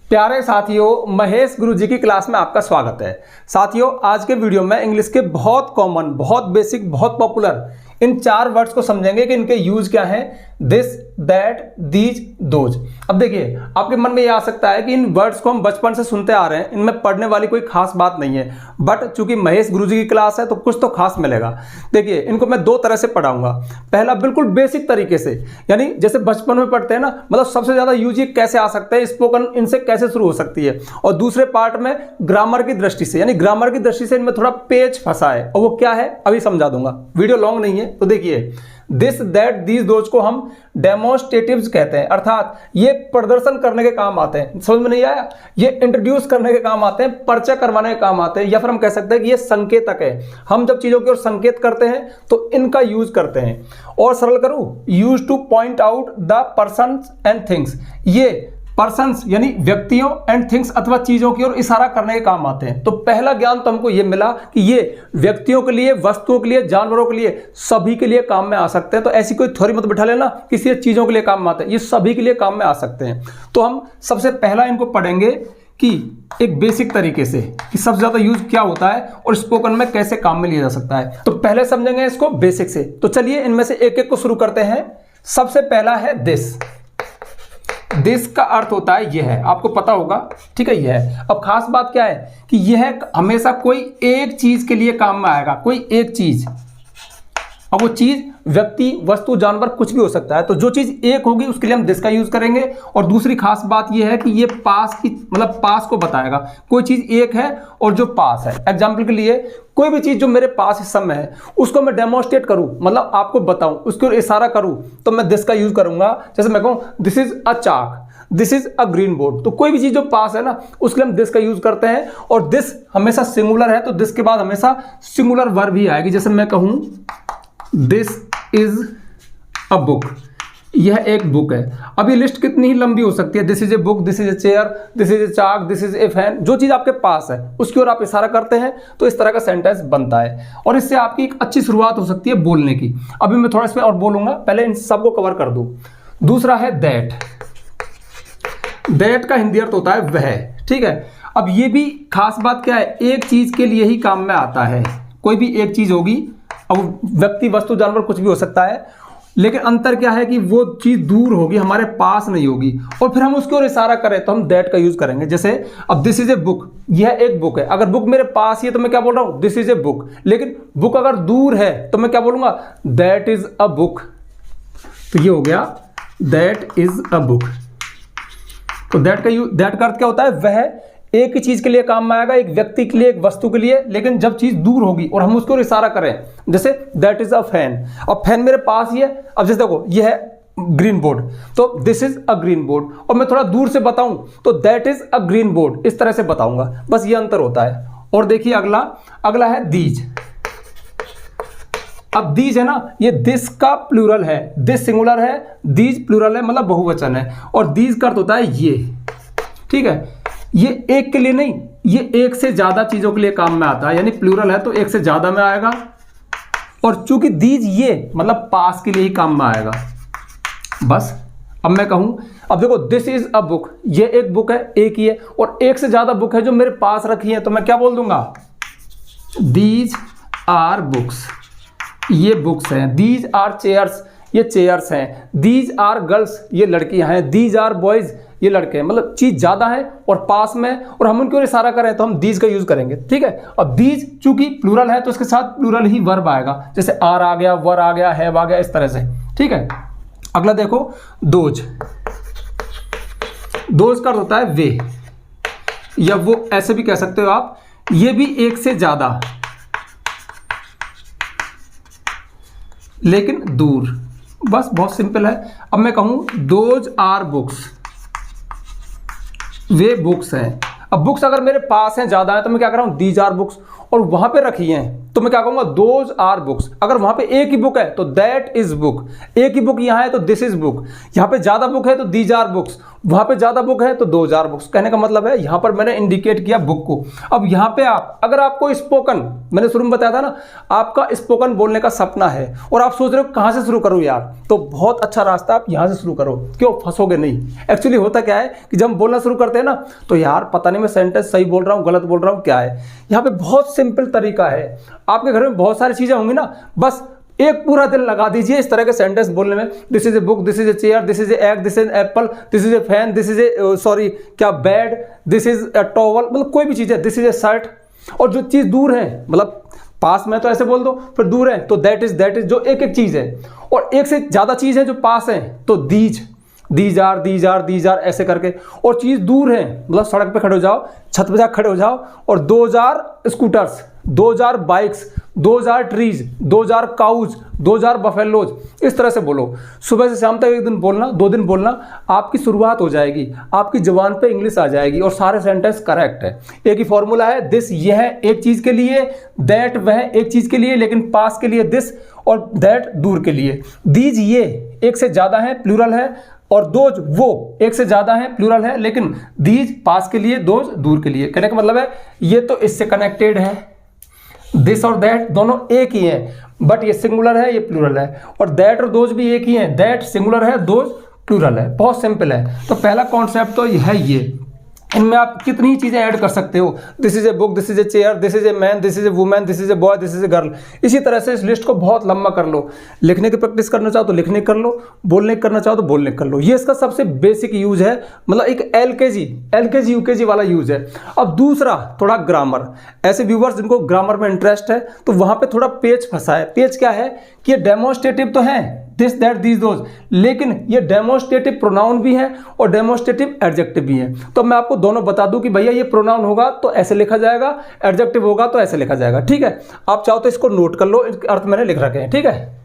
प्यारे साथियों, महेश गुरुजी की क्लास में आपका स्वागत है। साथियों, आज के वीडियो में इंग्लिश के बहुत कॉमन, बहुत बेसिक, बहुत पॉपुलर इन 4 वर्ड्स को समझेंगे कि इनके यूज क्या हैं। This, that, these, those. अब देखिए, आपके मन में ये आ सकता है कि इन वर्ड्स को हम बचपन से सुनते आ रहे हैं, इनमें पढ़ने वाली कोई खास बात नहीं है, बट चूंकि महेश गुरुजी की क्लास है तो कुछ तो खास मिलेगा। देखिए, इनको मैं 2 तरह से पढ़ाऊंगा। पहला बिल्कुल बेसिक तरीके से, यानी जैसे बचपन में पढ़ते हैं ना, मतलब सबसे ज्यादा यूज ये कैसे आ सकते हैं, स्पोकन इनसे कैसे शुरू हो सकती है। और दूसरे पार्ट में ग्रामर की दृष्टि से, यानी ग्रामर की दृष्टि से इनमें थोड़ा पेच फंसा है, और वो क्या है अभी समझा दूंगा। वीडियो लॉन्ग नहीं है, तो देखिए, दिस, दैट, दीज, दोज को हम डेमोन्स्ट्रेटिव्स कहते हैं, अर्थात ये प्रदर्शन करने के काम आते हैं। समझ में नहीं आया? ये इंट्रोड्यूस करने के काम आते हैं, परिचय करवाने के काम आते हैं, या फिर हम कह सकते हैं कि ये संकेतक है। हम जब चीजों की ओर संकेत करते हैं तो इनका यूज करते हैं। और सरल करूं, use two point out the persons and things. ये पर्सन्स यानी व्यक्तियों एंड थिंग्स अथवा चीजों की ओर इशारा करने के काम आते हैं। तो पहला ज्ञान तो हमको ये मिला कि ये व्यक्तियों के लिए, वस्तुओं के लिए, जानवरों के लिए, सभी के लिए काम में आ सकते हैं। तो ऐसी कोई थ्योरी मत बिठा लेना किसी चीजों के लिए काम में आते हैं, ये सभी के लिए काम में आ सकते हैं। तो हम सबसे पहला इनको पढ़ेंगे कि एक बेसिक तरीके से कि सबसे ज्यादा यूज क्या होता है और स्पोकन में कैसे काम में लिया जा सकता है। तो पहले समझेंगे इसको बेसिक से। तो चलिए इनमें से एक एक को शुरू करते हैं। सबसे पहला है दिस। दिस का अर्थ होता है यह है, आपको पता होगा, ठीक है, यह है। अब खास बात क्या है कि यह हमेशा कोई एक चीज के लिए काम में आएगा, कोई एक चीज। अब वो चीज व्यक्ति, वस्तु, जानवर कुछ भी हो सकता है। तो जो चीज एक होगी उसके लिए हम दिस का यूज करेंगे। और दूसरी खास बात यह है कि ये पास की, मतलब पास को बताएगा। कोई चीज एक है और जो पास है। एग्जाम्पल के लिए, कोई भी चीज जो मेरे पास इस समय है उसको मैं डेमोन्स्ट्रेट करूं, मतलब आपको बताऊं, उसको इशारा करूं, तो मैं दिस का यूज करूंगा। जैसे मैं कहूं this is a chalk, this is a green board. तो कोई भी चीज जो पास है ना, उसके लिए हम दिस का यूज करते हैं। और दिस हमेशा सिंगुलर है, तो दिस के बाद हमेशा सिंगुलर वर्ब ही आएगी। जैसे मैं कहूं दिस इज अ बुक, यह एक बुक है। अब ये लिस्ट कितनी ही लंबी हो सकती है। This is a book, this is a chair, this is a chalk, this is a fan. जो चीज आपके पास है उसकी ओर आप इशारा करते हैं तो इस तरह का सेंटेंस बनता है, और इससे आपकी एक अच्छी शुरुआत हो सकती है बोलने की। अभी मैं थोड़ा इसमें और बोलूंगा, पहले इन सबको कवर कर दूं। दूसरा है दैट। दैट का हिंदी अर्थ होता है वह, ठीक है। अब ये भी खास बात क्या है, एक चीज के लिए ही काम में आता है। कोई भी एक चीज होगी, अब व्यक्ति, वस्तु, जानवर कुछ भी हो सकता है, लेकिन अंतर क्या है कि वो चीज दूर होगी, हमारे पास नहीं होगी, और फिर हम उसकी ओर इशारा करें तो हम दैट का यूज करेंगे। जैसे अब दिस इज ए बुक, यह एक बुक है। अगर बुक मेरे पास ही है तो मैं क्या बोल रहा हूं, दिस इज ए बुक। लेकिन बुक अगर दूर है तो मैं क्या बोलूंगा, दैट इज अ बुक। तो ये हो गया दैट इज अ बुक। तो दैट का अर्थ क्या होता है, वह एक ही चीज के लिए काम में आएगा, एक व्यक्ति के लिए, एक वस्तु के लिए, लेकिन जब चीज दूर होगी और हम उसको इशारा करें। जैसे दैट इज अ फैन। अब फैन मेरे पास ही है। अब जैसे देखो, यह है ग्रीन बोर्ड, तो this is a green board. और मैं थोड़ा दूर से बताऊं तो that is a green board, इस तरह से बताऊंगा। बस ये अंतर होता है। और देखिए अगला है दीज। अब दीज है ना, ये दिस का प्लूरल है, दिस सिंगुलर है, दीज प्लूरल है, मतलब बहुवचन है। और दीज का अर्थ होता है ये, ठीक है। ये एक के लिए नहीं, ये एक से ज्यादा चीजों के लिए काम में आता है, यानी प्लूरल है तो एक से ज्यादा में आएगा। और चूंकि दीज ये मतलब पास के लिए ही काम में आएगा, बस। अब मैं कहूं, अब देखो दिस इज अ बुक, ये एक बुक है, एक ही है, और एक से ज्यादा बुक है जो मेरे पास रखी है, तो मैं क्या बोल दूंगा, दीज आर बुक्स, ये बुक्स हैं। दीज आर चेयर्स, ये चेयर्स हैं। दीज आर गर्ल्स, ये लड़कियां हैं। दीज आर बॉयज, ये लड़के हैं। मतलब चीज ज्यादा है और पास में, और हम उनकी ओर इशारा करें तो हम दीज का यूज करेंगे, ठीक है। अब दीज चूंकि प्लूरल है तो इसके साथ प्लूरल ही वर्ब आएगा। जैसे आर आ गया, वर आ गया, हैव आ गया, इस तरह से, ठीक है। अगला देखो दोज। दोज का अर्थ होता है वे, या वो, ऐसे भी कह सकते हो आप। ये भी एक से ज्यादा लेकिन दूर, बस बहुत सिंपल है। अब मैं कहूं दोज आर बुक्स, वे बुक्स हैं। अब बुक्स अगर मेरे पास हैं, ज्यादा है, तो मैं क्या कर रहा हूं, दीज आर बुक्स। और वहां पे रखी हैं तो मैं क्या कहूंगा, दोज आर बुक्स। अगर वहां पे एक ही बुक है तो दैट इज बुक। एक ही बुक यहां है तो दिस इज बुक। यहां पे ज्यादा बुक है तो दीज आर बुक्स। वहां पे ज्यादा बुक है तो 2000 बुक्स। कहने का मतलब है यहां पर मैंने इंडिकेट किया बुक को। अब यहां पे आप, अगर आपको स्पोकन, मैंने शुरू में बताया था ना, आपका स्पोकन बोलने का सपना है और आप सोच रहे हो कहां से शुरू करूं यार, तो बहुत अच्छा रास्ता, आप यहां से शुरू करो। क्यों? फंसोगे नहीं। एक्चुअली होता क्या है कि जब हम बोलना शुरू करते हैं ना, तो यार पता नहीं मैं सेंटेंस सही बोल रहा हूं, गलत बोल रहा हूं, क्या है। यहाँ पे बहुत सिंपल तरीका है। आपके घर में बहुत सारी चीजें होंगी ना, बस एक पूरा दिन लगा दीजिए इस तरह के सेंटेंस बोलने में। This is a book, this is a chair, this is a egg, this is apple, this is a fan, this is a sorry क्या bed, this is a towel, मतलब कोई भी चीज है, दिस इज ए शर्ट। और जो चीज दूर है, मतलब पास में तो ऐसे बोल दो, फिर दूर है तो दैट इज, जो एक एक चीज है। और एक से ज्यादा चीज है जो पास है तो दीज आर ऐसे करके। और चीज दूर है, मतलब सड़क पे खड़े हो जाओ, छत पे जाकर खड़े हो जाओ और 2000 scooters, 2000 bikes, 2000 trees, 2000 cows, 2000 buffaloes, इस तरह से बोलो। सुबह से शाम तक एक दिन बोलना, 2 दिन बोलना, आपकी शुरुआत हो जाएगी, आपकी जुबान पे इंग्लिश आ जाएगी और सारे सेंटेंस करेक्ट है। एक ही फॉर्मूला है, दिस यह एक चीज के लिए, दैट वह एक चीज के लिए, लेकिन पास के लिए दिस और दैट दूर के लिए। दीज ये एक से ज्यादा है, प्लूरल है, और दोज वो एक से ज्यादा है, प्लूरल है, लेकिन दीज पास के लिए, दोज दूर के लिए। कहने का मतलब है ये तो इससे कनेक्टेड है, दिस और दैट दोनों एक ही हैं, बट ये सिंगुलर है, ये प्लूरल है। और दैट और दोज भी एक ही हैं, दैट सिंगुलर है, दोज प्लूरल है। बहुत सिंपल है। तो पहला कॉन्सेप्ट तो यह है ये। इनमें आप कितनी चीजें ऐड कर सकते हो। This is a book, this is a chair, this is a man, this is A women, this is a boy, this is a girl. इसी तरह से इस लिस्ट को बहुत लंबा कर लो। लिखने की प्रैक्टिस करना चाहो तो लिखने कर लो, बोलने की करना चाहो तो बोलने कर लो। ये इसका सबसे बेसिक यूज है, मतलब एक एलकेजी यूकेजी वाला यूज है। अब दूसरा थोड़ा ग्रामर। ऐसे व्यूवर्स जिनको ग्रामर में इंटरेस्ट है तो वहां पे थोड़ा पेच फंसा है। पेच क्या है कि ये डेमोन्स्ट्रेटिव तो है, दिस दैट दीज दोज, लेकिन ये डेमोन्स्ट्रेटिव प्रोनाउन भी है और डेमोन्स्ट्रेटिव एडजेक्टिव भी है। तो मैं आपको दोनों बता दूं कि भैया ये प्रोनाउन होगा तो ऐसे लिखा जाएगा, एडजेक्टिव होगा तो ऐसे लिखा जाएगा। ठीक है, आप चाहो तो इसको नोट कर लो, इसके अर्थ मैंने लिख रखे हैं। ठीक है,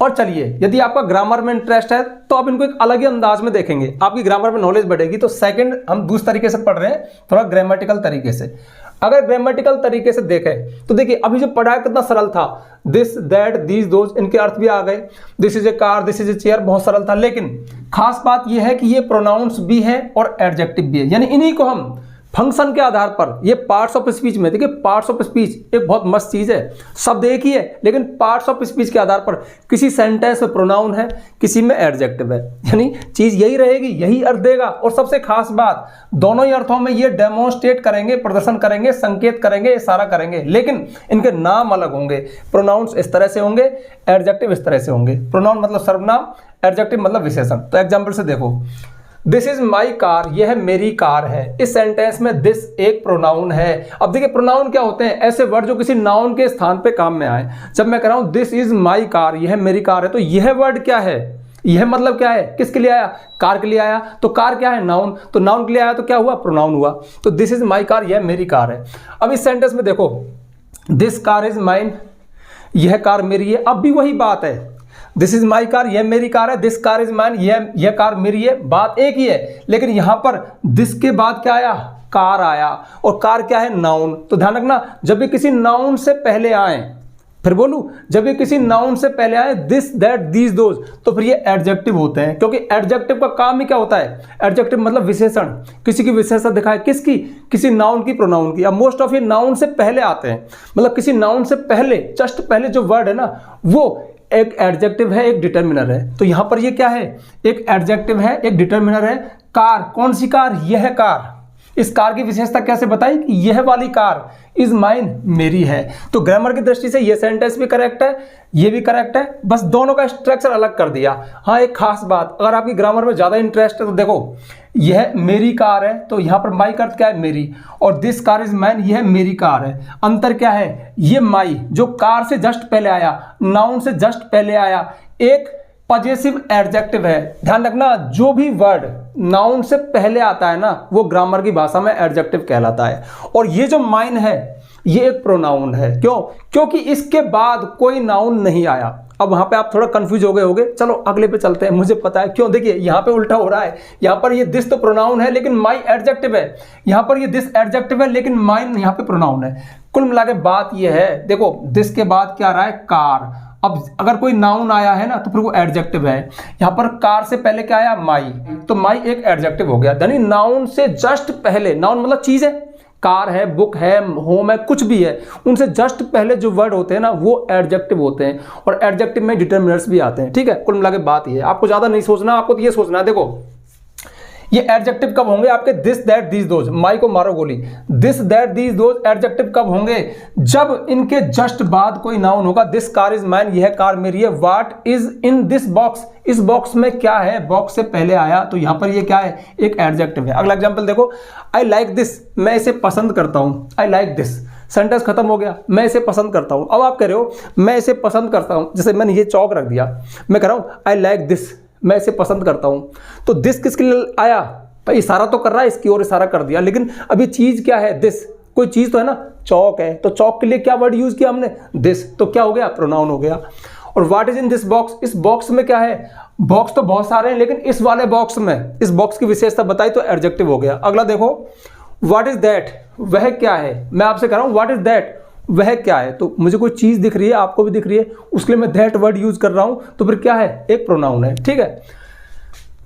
और चलिए, यदि आपका ग्रामर में इंटरेस्ट है तो आप इनको एक अलग ही अंदाज में देखेंगे, आपकी ग्रामर में नॉलेज बढ़ेगी। तो सेकंड हम दूसरे तरीके से पढ़ रहे हैं, थोड़ा ग्रामेटिकल तरीके से। अगर ग्रामेटिकल तरीके से देखें तो देखिए अभी जो पढ़ा है कितना सरल था। दिस दैट दीज दोज, इनके अर्थ भी आ गए। This is A car, this is a chair, बहुत सरल था। लेकिन खास बात यह है कि ये प्रोनाउंस भी है और एडजेक्टिव भी है, यानी इन्हीं को हम फंक्शन के आधार पर, ये पार्ट्स ऑफ स्पीच में, देखिए पार्ट्स ऑफ स्पीच एक बहुत मस्त चीज है। शब्द एक ही है लेकिन पार्ट्स ऑफ स्पीच के आधार पर किसी सेंटेंस में प्रोनाउन है, किसी में एडजेक्टिव है, यानी चीज यही रहेगी, यही अर्थ देगा। और सबसे खास बात, दोनों ही अर्थों में ये डेमोन्स्ट्रेट करेंगे, प्रदर्शन करेंगे, संकेत करेंगे, इशारा करेंगे, लेकिन इनके नाम अलग होंगे। प्रोनाउंस इस तरह से होंगे, एडजेक्टिव इस तरह से होंगे। प्रोनाउन मतलब सर्वनाम, एडजेक्टिव मतलब विशेषण। तो एग्जाम्पल से देखो, दिस इज माई कार, यह मेरी कार है। इस सेंटेंस में दिस एक प्रोनाउन है। अब देखिए प्रोनाउन क्या होते हैं, ऐसे वर्ड जो किसी नाउन के स्थान पे काम में आए। जब मैं कह रहा हूं दिस इज माई कार, यह मेरी कार है, तो यह वर्ड क्या है, यह मतलब क्या है, किसके लिए आया, कार के लिए आया। तो कार क्या है, नाउन, तो नाउन के लिए आया तो क्या हुआ, प्रोनाउन हुआ। तो दिस इज माई कार, यह मेरी कार है। अब इस सेंटेंस में देखो, दिस कार इज माइन, यह कार मेरी है। अब भी वही बात है, दिस इज माई कार, यह मेरी कार है, दिस कार इज माइन, यह कार मेरी है, बात एक ही है। लेकिन यहां पर दिस के बाद क्या आया, कार आया, और कार क्या है, नाउन। तो ध्यान रखना, जब भी किसी नाउन से पहले आए, फिर बोलूं, जब भी किसी नाउन से पहले आए दिस दैट दीज दोज, तो फिर ये एडजेक्टिव होते हैं, क्योंकि एडजेक्टिव का काम ही क्या होता है, एडजेक्टिव मतलब विशेषण, किसी की विशेषता दिखाए, किसकी, किसी नाउन की, प्रोनाउन की। अब मोस्ट ऑफ ये नाउन से पहले आते हैं, मतलब किसी नाउन से पहले, जस्ट पहले जो वर्ड है ना, वो एक एडजेक्टिव है, एक डिटर्मिनर है। तो यहां पर ये क्या है, एक एडजेक्टिव है, एक डिटर्मिनर है। कार, कौन सी कार, यह कार। इस कार की विशेषता कैसे बताई कि यह वाली कार इज माइन, मेरी है। तो ग्रामर की दृष्टि से ये सेंटेंस भी करेक्ट है, ये भी करेक्ट है, बस दोनों का स्ट्रक्चर अलग कर दिया। हाँ, एक खास बात, अगर आपकी ग्रामर में ज्यादा इंटरेस्ट है तो देखो, यह मेरी कार है, तो यहां पर माई का अर्थ क्या है, मेरी, और दिस कार इज माइन, यह मेरी कार है। अंतर क्या है, ये माई जो कार से जस्ट पहले आया, नाउन से जस्ट पहले आया, एक पजेसिव एडजेक्टिव है। ध्यान रखना, जो भी वर्ड नाउन से पहले आता है ना, वो ग्रामर की भाषा में एडजेक्टिव कहलाता है। और ये जो माइन है, ये एक प्रोनाउन है। क्यों, क्योंकि इसके बाद कोई नाउन नहीं आया। अब वहां पे आप थोड़ा कंफ्यूज हो गए होगे, चलो अगले पे चलते हैं, मुझे पता है क्यों। देखिए यहाँ पे उल्टा हो रहा है, यहाँ पर ये दिस तो प्रोनाउन है लेकिन माई एडजेक्टिव है, यहाँ पर ये दिस एडजेक्टिव है लेकिन माइन यहाँ पे प्रोनाउन है। कुल मिला के बात ये है, देखो दिस के बाद क्या आ रहा है, कार, अब अगर कोई नाउन आया है ना तो फिर वो एडजेक्टिव है। यहां पर कार से पहले क्या आया, माई, तो माई एक एडजेक्टिव हो गया। यानी नाउन से जस्ट पहले, नाउन मतलब चीज है, कार है, बुक है, होम है, कुछ भी है, उनसे जस्ट पहले जो वर्ड होते हैं ना वो एडजेक्टिव होते हैं, और एडजेक्टिव में डिटरमिनर्स भी आते हैं। ठीक है, कुल मिला के बात ये है, आपको ज्यादा नहीं सोचना, आपको तो ये सोचना है, देखो ये एडजेक्टिव कब होंगे आपके, दिस दैट दीज दोज, माई को मारो गोली, this that these those adjective कब होंगे, जब इनके जस्ट बाद कोई नाउन होगा। दिस कार इज माइन, यह कार मेरी है। What is in this box, इस बॉक्स में क्या है, बॉक्स से पहले आया तो यहां पर ये क्या है, एक एडजेक्टिव है। अगला एग्जांपल देखो, आई लाइक दिस, मैं इसे पसंद करता हूं, आई लाइक दिस, सेंटेंस खत्म हो गया, मैं इसे पसंद करता हूं। अब आप कह रहे हो मैं इसे पसंद करता हूं, जैसे मैंने ये चौक रख दिया, मैं कह रहा हूं आई लाइक दिस, मैं इसे पसंद करता हूं, तो दिस किसके लिए आया भाई, इशारा तो कर रहा है, इसकी ओर इशारा कर दिया, लेकिन अभी चीज क्या है, दिस, कोई चीज तो है ना, चौक है, तो चौक के लिए क्या वर्ड यूज किया हमने, दिस, तो क्या हो गया, प्रोनाउन हो गया। और what is in this box, इस बॉक्स में क्या है, बॉक्स तो बहुत सारे हैं लेकिन इस वाले बॉक्स में, इस बॉक्स की विशेषता बताई तो एडजेक्टिव हो गया। अगला देखो, व्हाट इज दैट, वह क्या है, मैं आपसे कह रहा हूं व्हाट इज दैट, वह क्या है, तो मुझे कोई चीज दिख रही है, आपको भी दिख रही है, उसके लिए मैं दैट वर्ड यूज कर रहा हूं, तो फिर क्या है, एक प्रोनाउन है। ठीक है,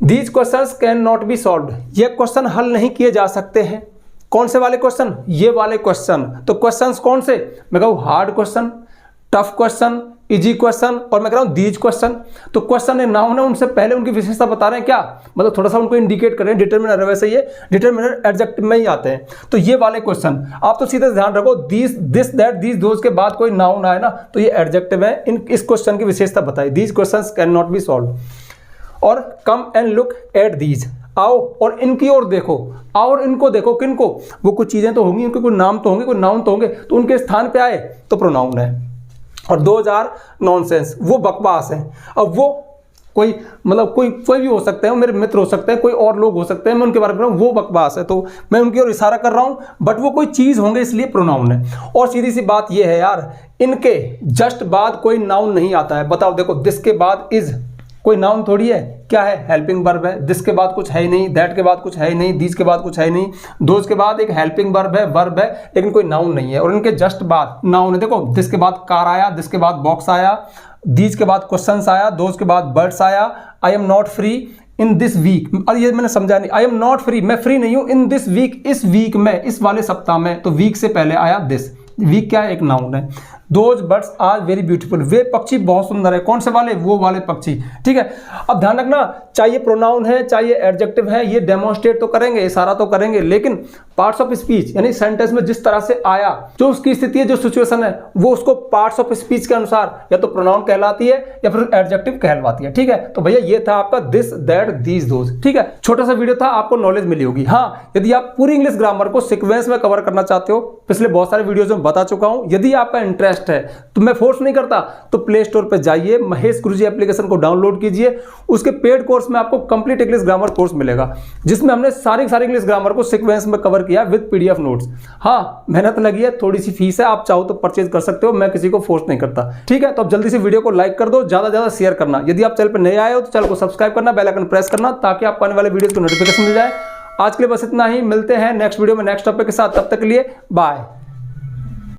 These questions can not be solved, ये क्वेश्चन हल नहीं किए जा सकते हैं। कौन से वाले क्वेश्चन, ये वाले क्वेश्चन, तो क्वेश्चंस कौन से, मैं कहूँ hard question, tough question, easy question, और मैं कह रहा हूँ दीज क्वेश्चन। तो क्वेश्चन है, नाउन है, उनसे पहले उनकी विशेषता बता रहे हैं, क्या मतलब थोड़ा सा उनको इंडिकेट कर रहे हैं, डिटरमिनर है, वैसे ये डिटरमिनर एडजेक्टिव में ही आते हैं। तो ये वाले क्वेश्चन आप तो सीधे ध्यान रखो, दिस दैट दीज दोज के बाद कोई नाउन आए ना तो ये एडजेक्टिव है, इस क्वेश्चन की विशेषता बताई, these questions can not be solve. और come and look at these, आओ और इनकी ओर देखो, आओ और इनको देखो, किनको, वो कुछ चीजें तो होंगी, उनके कोई नाम तो होंगे, कोई नाउन तो होंगे, तो उनके स्थान पे आए तो प्रोनाउन है। और दोज आर नॉनसेंस, वो बकवास है। अब वो कोई मतलब कोई भी हो सकते हैं, मेरे मित्र हो सकते हैं, कोई और लोग हो सकते हैं, मैं उनके बारे में वो बकवास है, तो मैं उनकी ओर इशारा कर रहा हूं, बट वो कोई चीज होंगे इसलिए प्रोनाउन है। और सीधी सी बात ये है यार, इनके जस्ट बाद कोई नाउन नहीं आता है। बताओ, देखो दिस के बाद इज कोई नाउन थोड़ी है, क्या है, हेल्पिंग वर्ब है। दिस के बाद कुछ है ही नहीं, दैट के बाद कुछ है ही नहीं, दीज के बाद कुछ है ही नहीं, दोज के बाद एक हेल्पिंग वर्ब है, लेकिन कोई नाउन नहीं है। और इनके जस्ट बाद नाउन है, देखो दिस के बाद कार आया, दिस के बाद बॉक्स आया, दीज के बाद क्वेश्चंस आया, दोज के बाद बर्ड्स आया, I am not free in this week, और ये मैंने समझा नहीं, आई एम नॉट फ्री, मैं फ्री नहीं हूं, इन दिस वीक, इस वीक में, इस वाले सप्ताह में, तो वीक से पहले आया दिस, वीक क्या है, एक नाउन है। Those birds are very beautiful, वे पक्षी बहुत सुंदर है, कौन से वाले, वो वाले पक्षी। ठीक है, अब ध्यान रखना, चाहे प्रोनाउन है चाहे एडजेक्टिव है, ये डेमोन्स्ट्रेट तो करेंगे, इशारा तो करेंगे, लेकिन पार्ट्स ऑफ स्पीच यानी सेंटेंस में जिस तरह से आया, जो उसकी स्थिति है, जो सिचुएशन है, वो उसको पार्ट्स ऑफ स्पीच के अनुसार या तो प्रोनाउन कहलाती है या फिर एडजेक्टिव कहलवाती है। ठीक है, तो भैया ये था आपका दिस दैट दीज दोज। ठीक है, छोटा सा वीडियो था, आपको नॉलेज मिली होगी। हाँ, यदि आप पूरी इंग्लिश ग्रामर को सीक्वेंस में कवर करना चाहते हो, पिछले बहुत सारे वीडियोज में बता चुका हूं, यदि आपका इंटरेस्ट है तो मैं फोर्स नहीं करता, तो प्ले स्टोर पे जाइए, महेश गुरुजी एप्लीकेशन को डाउनलोड कीजिए, उसके पेड कोर्स में आपको कंप्लीट इंग्लिश ग्रामर कोर्स मिलेगा, जिसमें हमने सारी इंग्लिश ग्रामर को सीक्वेंस में कवर किया विद पीडीएफ नोट्स। हाँ, मेहनत लगी है, थोड़ी सी फीस है, आप चाहो तो परचेज कर सकते हो, मैं किसी को फोर्स नहीं करता। ठीक है, तो अब जल्दी से वीडियो को लाइक कर दो, ज्यादा शेयर करना। यदि आप चैनल पर नए आए हो तो चैनल को सब्सक्राइब करना, बेल आइकन प्रेस करना, ताकि आपको आने वाले वीडियोस को नोटिफिकेशन मिल जाए। आज के लिए बस इतना ही, मिलते हैं नेक्स्ट वीडियो में नेक्स्ट टॉपिक के साथ, तब तक के लिए बाय।